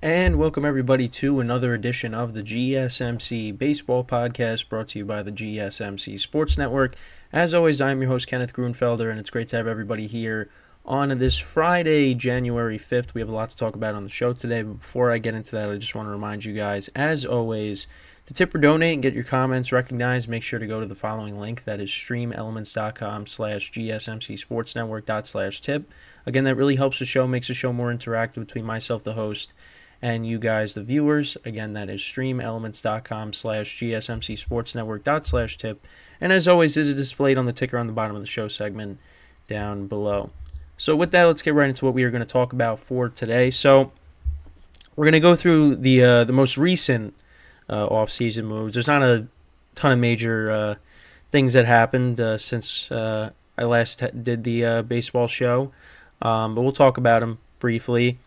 And welcome everybody to another edition of the GSMC Baseball Podcast brought to you by the GSMC Sports Network. As always, I'm your host, Kenneth Grunfelder, and it's great to have everybody here on this Friday, January 5th. We have a lot to talk about on the show today, but before I get into that, I just want to remind you guys, as always, to tip or donate and get your comments recognized, make sure to go to the following link. That is streamelements.com/gsmcsportsnetwork./tip. Again, that really helps the show, makes the show more interactive between myself, the host, and you guys, the viewers. Again, that is streamelements.com/gsmcsportsnetwork./tip. And as always, it is displayed on the ticker on the bottom of the show segment down below. So with that, let's get right into what we are going to talk about for today. So we're going to go through the most recent off-season moves. There's not a ton of major things that happened since I last did the baseball show, but we'll talk about them briefly.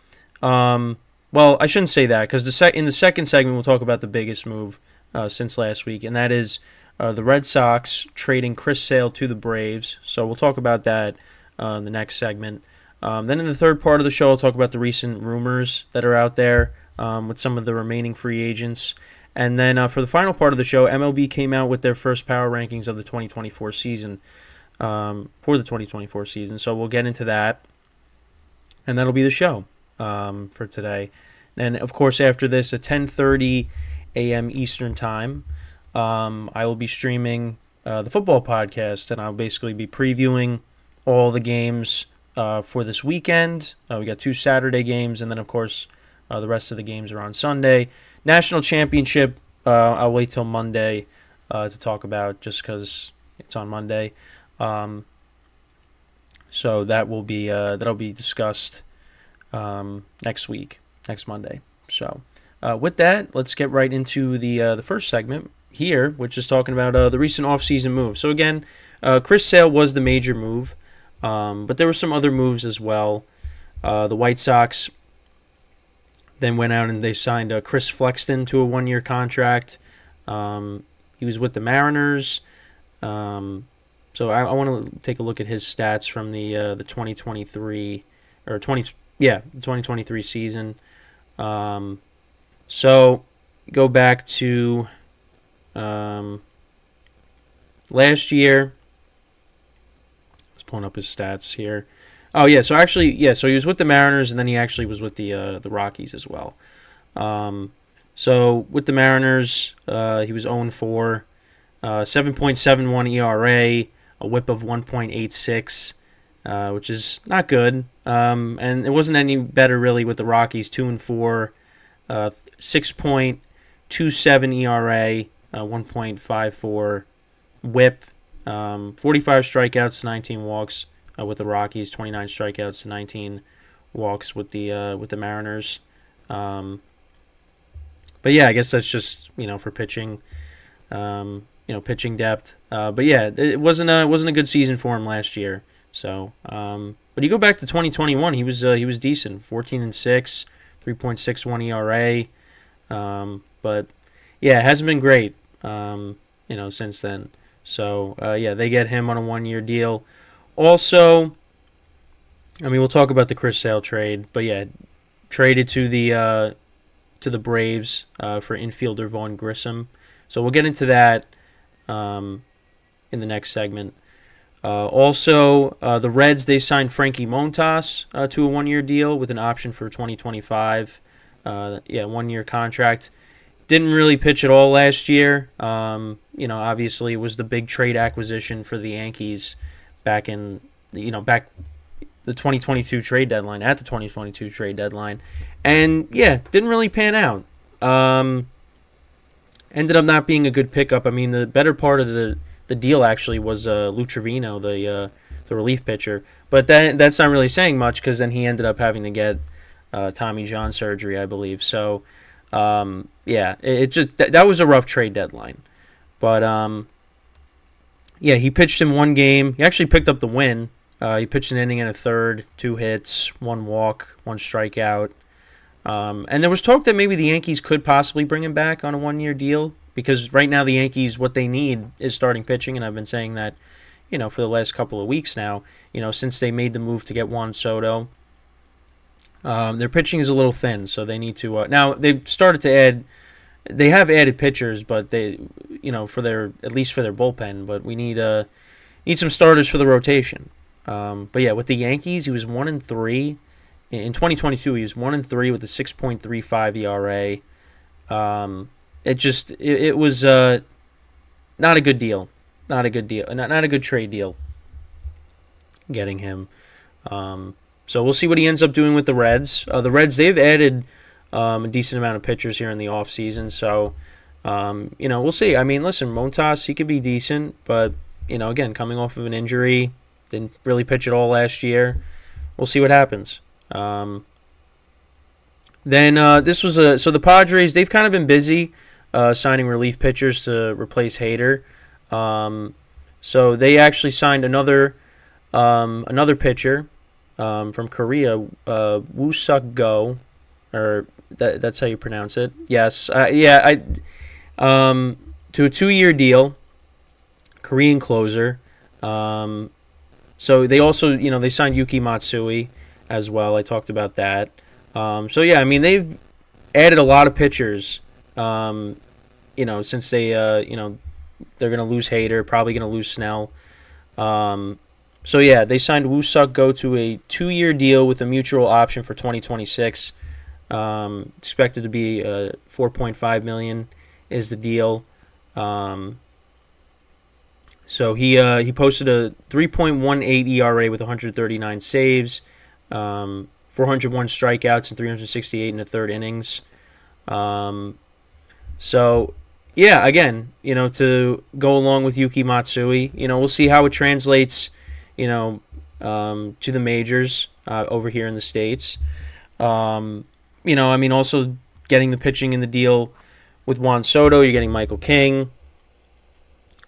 Well, I shouldn't say that, because in the second segment we'll talk about the biggest move since last week, and that is the Red Sox trading Chris Sale to the Braves. So we'll talk about that in the next segment. Then in the third part of the show, I'll talk about the recent rumors that are out there with some of the remaining free agents. And then for the final part of the show, MLB came out with their first power rankings of the 2024 season, for the 2024 season. So we'll get into that, and that'll be the show for today. And of course, after this at 10:30 a.m. Eastern Time, I will be streaming the football podcast, and I'll basically be previewing all the games for this weekend. We got 2 Saturday games, and then of course the rest of the games are on Sunday. National Championship, I'll wait till Monday to talk about, just because it's on Monday. So that'll be discussed next Monday. So with that, let's get right into the first segment here, which is talking about the recent offseason moves. So again, Chris Sale was the major move, but there were some other moves as well. The White Sox then went out and they signed Chris Flexton to a 1-year contract. He was with the Mariners. So I want to take a look at his stats from the 2023 or the 2023 season. So go back to last year. Let's pull up his stats here. Oh yeah, so he was with the Mariners, and then he actually was with the Rockies as well. So with the Mariners, he was 0-4, 7.71 ERA, a WHIP of 1.86, which is not good. And it wasn't any better really with the Rockies, 2-4, 6.27 ERA, 1.54 WHIP, 45 strikeouts, 19 walks. With the Rockies, 29 strikeouts, 19 walks with the Mariners. But yeah, I guess that's just for pitching, pitching depth. But yeah, it wasn't a good season for him last year. So, but you go back to 2021, he was decent, 14-6, 3.61 ERA. But yeah, it hasn't been great, since then. So yeah, they get him on a 1-year deal. Also, I mean, we'll talk about the Chris Sale trade, but yeah, traded to the Braves for infielder Vaughn Grissom. So we'll get into that in the next segment. Also, the Reds, they signed Frankie Montas to a 1-year deal with an option for 2025. 1-year contract. Didn't really pitch at all last year. Obviously, it was the big trade acquisition for the Yankees back in the 2022 trade deadline, and yeah, didn't really pan out. Ended up not being a good pickup. I mean, the better part of the deal actually was Lou Trevino, the relief pitcher, but that's not really saying much, because then he ended up having to get Tommy John surgery, I believe. So yeah, it just that was a rough trade deadline, but yeah, he pitched in 1 game. He actually picked up the win. He pitched an inning and a third, 2 hits, 1 walk, 1 strikeout. And there was talk that maybe the Yankees could possibly bring him back on a 1-year deal, because right now the Yankees, what they need is starting pitching, and I've been saying that, for the last couple of weeks now, since they made the move to get Juan Soto. Their pitching is a little thin, so they need to. Now they've started to add. They have added pitchers, but they, for their at least for their bullpen. But we need some starters for the rotation. But yeah, with the Yankees, he was 1-3 in 2022. He was 1-3 with a 6.35 ERA. It was not a good deal. Not a good deal. Not a good trade deal. Getting him. So we'll see what he ends up doing with the Reds. The Reds, they've added a decent amount of pitchers here in the offseason. So, we'll see. I mean, listen, Montas, he could be decent, but, again, coming off of an injury, didn't really pitch at all last year. We'll see what happens. So the Padres, they've kind of been busy signing relief pitchers to replace Hader. So they actually signed another pitcher from Korea, Woo Suk Go, or that's how you pronounce it. Yes, to a 2-year deal, Korean closer. So they also, they signed Yuki Matsui as well. I talked about that. So yeah, I mean they've added a lot of pitchers. Since they, they're gonna lose Hader, probably gonna lose Snell. So yeah, they signed Woo Suk Go to a 2-year deal with a mutual option for 2026. Expected to be $4.5 million is the deal. So he posted a 3.18 ERA with 139 saves, 401 strikeouts and 368 in the third innings. So yeah, again, to go along with Yuki Matsui, we'll see how it translates, to the majors over here in the States. Also getting the pitching in the deal with Juan Soto, you're getting Michael King,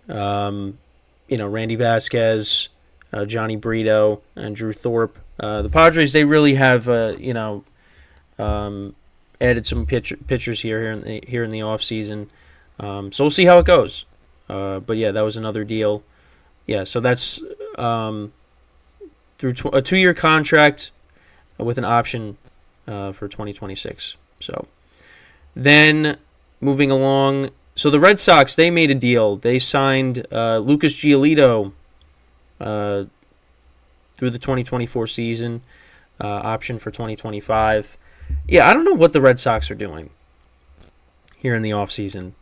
Randy Vasquez, Johnny Brito, and Drew Thorpe. The Padres, they really have, added some pitchers here in the offseason. So we'll see how it goes. But yeah, that was another deal. Yeah, so that's through a 2-year contract with an option for 2026. So then moving along, so the Red Sox, they made a deal. They signed Lucas Giolito through the 2024 season, option for 2025. Yeah, I don't know what the Red Sox are doing here in the offseason.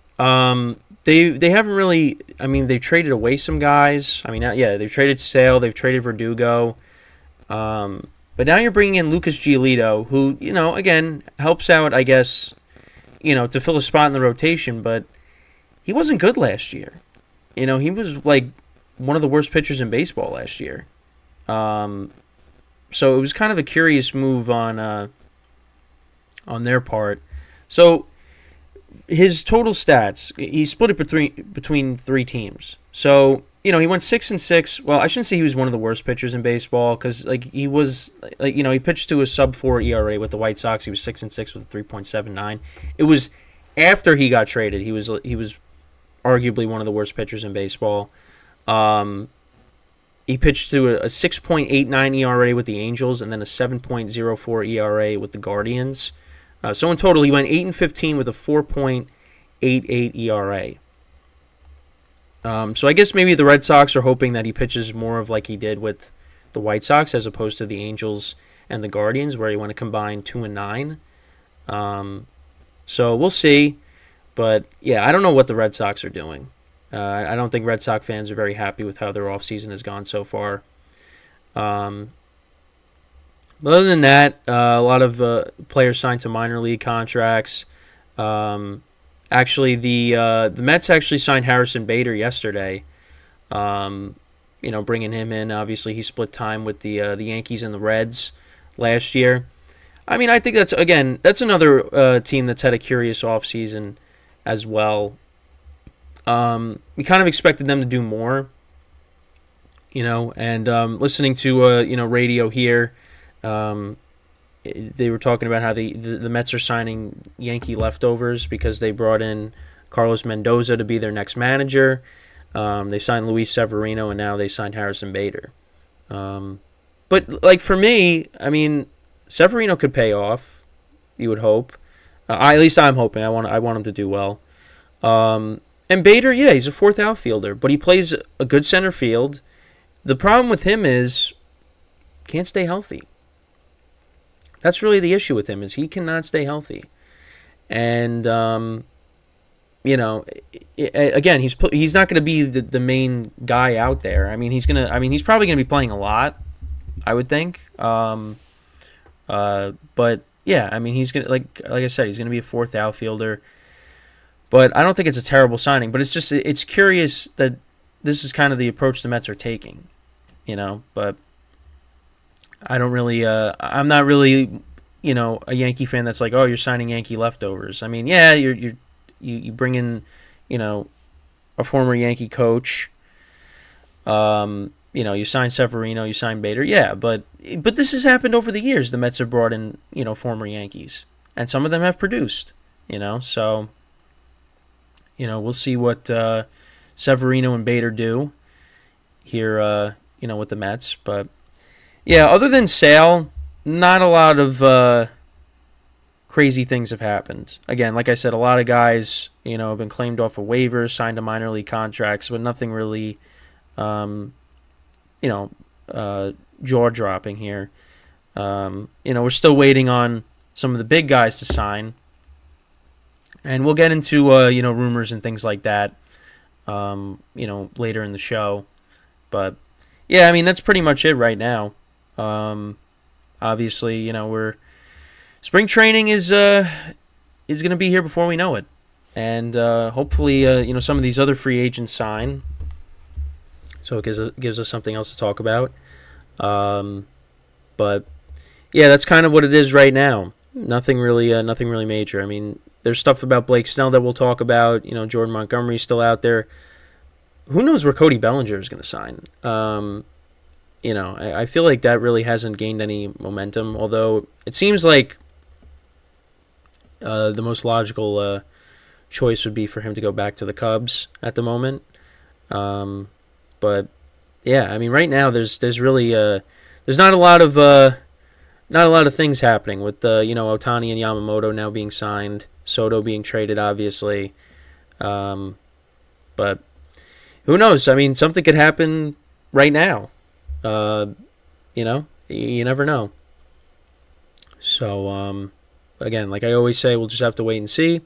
They haven't really. I mean, they traded away some guys. I mean, yeah, they've traded Sale, they've traded Verdugo, but now you're bringing in Lucas Giolito, who again helps out, I guess, to fill a spot in the rotation. But he wasn't good last year. He was like one of the worst pitchers in baseball last year. So it was kind of a curious move on their part. So his total stats, he split it between 3 teams. So, he went 6-6. Well, I shouldn't say he was one of the worst pitchers in baseball because, he was, he pitched to a sub-4 ERA with the White Sox. He was 6-6 with a 3.79. It was after he got traded. He was arguably one of the worst pitchers in baseball. He pitched to a 6.89 ERA with the Angels and then a 7.04 ERA with the Guardians. So in total, he went 8-15 with a 4.88 ERA. So I guess maybe the Red Sox are hoping that he pitches more of like he did with the White Sox as opposed to the Angels and the Guardians, where he went to combine 2-9. So we'll see. But yeah, I don't know what the Red Sox are doing. I don't think Red Sox fans are very happy with how their offseason has gone so far. But other than that, a lot of players signed to minor league contracts. Actually, the Mets actually signed Harrison Bader yesterday. Bringing him in. Obviously, he split time with the Yankees and the Reds last year. I mean, I think that's another team that's had a curious offseason as well. We kind of expected them to do more, and listening to radio here. They were talking about how the Mets are signing Yankee leftovers because they brought in Carlos Mendoza to be their next manager. They signed Luis Severino, and now they signed Harrison Bader. But for me, I mean, Severino could pay off. You would hope. At least I'm hoping. I want him to do well. And Bader, yeah, he's a fourth outfielder, but he plays a good center field. The problem with him is can't stay healthy. That's really the issue with him, is he cannot stay healthy. And again, he's not going to be the main guy out there. I mean, he's probably going to be playing a lot, I would think. But yeah, I mean, he's going to like I said, he's going to be a fourth outfielder. But I don't think it's a terrible signing. But it's curious that this is kind of the approach the Mets are taking, But I don't really, I'm not really, a Yankee fan that's like, oh, you're signing Yankee leftovers. I mean, yeah, you bring in, a former Yankee coach. You sign Severino, you sign Bader, yeah, but this has happened over the years. The Mets have brought in, former Yankees, and some of them have produced, so. We'll see what Severino and Bader do here, with the Mets. But, yeah, other than Sale, not a lot of crazy things have happened. Again, like I said, a lot of guys, have been claimed off of waivers, signed to minor league contracts, but nothing really, jaw-dropping here. We're still waiting on some of the big guys to sign. And we'll get into, rumors and things like that, later in the show. But, yeah, I mean, that's pretty much it right now. Obviously, spring training is going to be here before we know it. And hopefully, some of these other free agents sign. So it gives us something else to talk about. But, yeah, that's kind of what it is right now. Nothing really major. I mean, there's stuff about Blake Snell that we'll talk about. Jordan Montgomery's still out there. Who knows where Cody Bellinger is going to sign? I feel like that really hasn't gained any momentum, although it seems like the most logical choice would be for him to go back to the Cubs at the moment. But, yeah, I mean, right now there's really there's not a lot of things happening with Ohtani and Yamamoto now being signed, Soto being traded, obviously. But who knows? I mean, something could happen right now. You never know. So, again, like I always say, we'll just have to wait and see.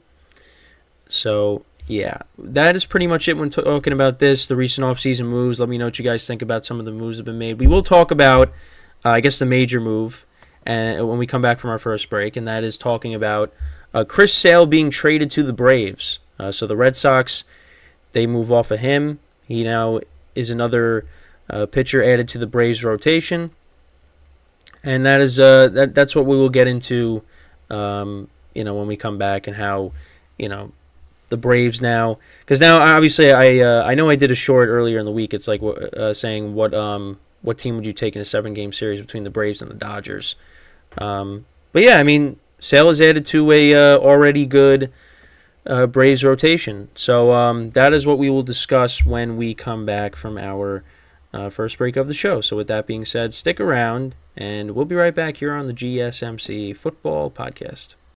So, yeah, that is pretty much it when talking about this, the recent offseason moves. Let me know what you guys think about some of the moves that have been made. We will talk about, I guess, the major move and when we come back from our first break, and that is talking about Chris Sale being traded to the Braves. So the Red Sox, they move off of him. He now is another pitcher added to the Braves rotation, and that is that's what we will get into, when we come back, and how the Braves now, because now obviously I know I did a short earlier in the week. It's like saying what team would you take in a 7-game series between the Braves and the Dodgers. But yeah, I mean, Sale is added to a already good Braves rotation. So that is what we will discuss when we come back from our first break of the show. So with that being said, stick around, and we'll be right back here on the GSMC Football Podcast.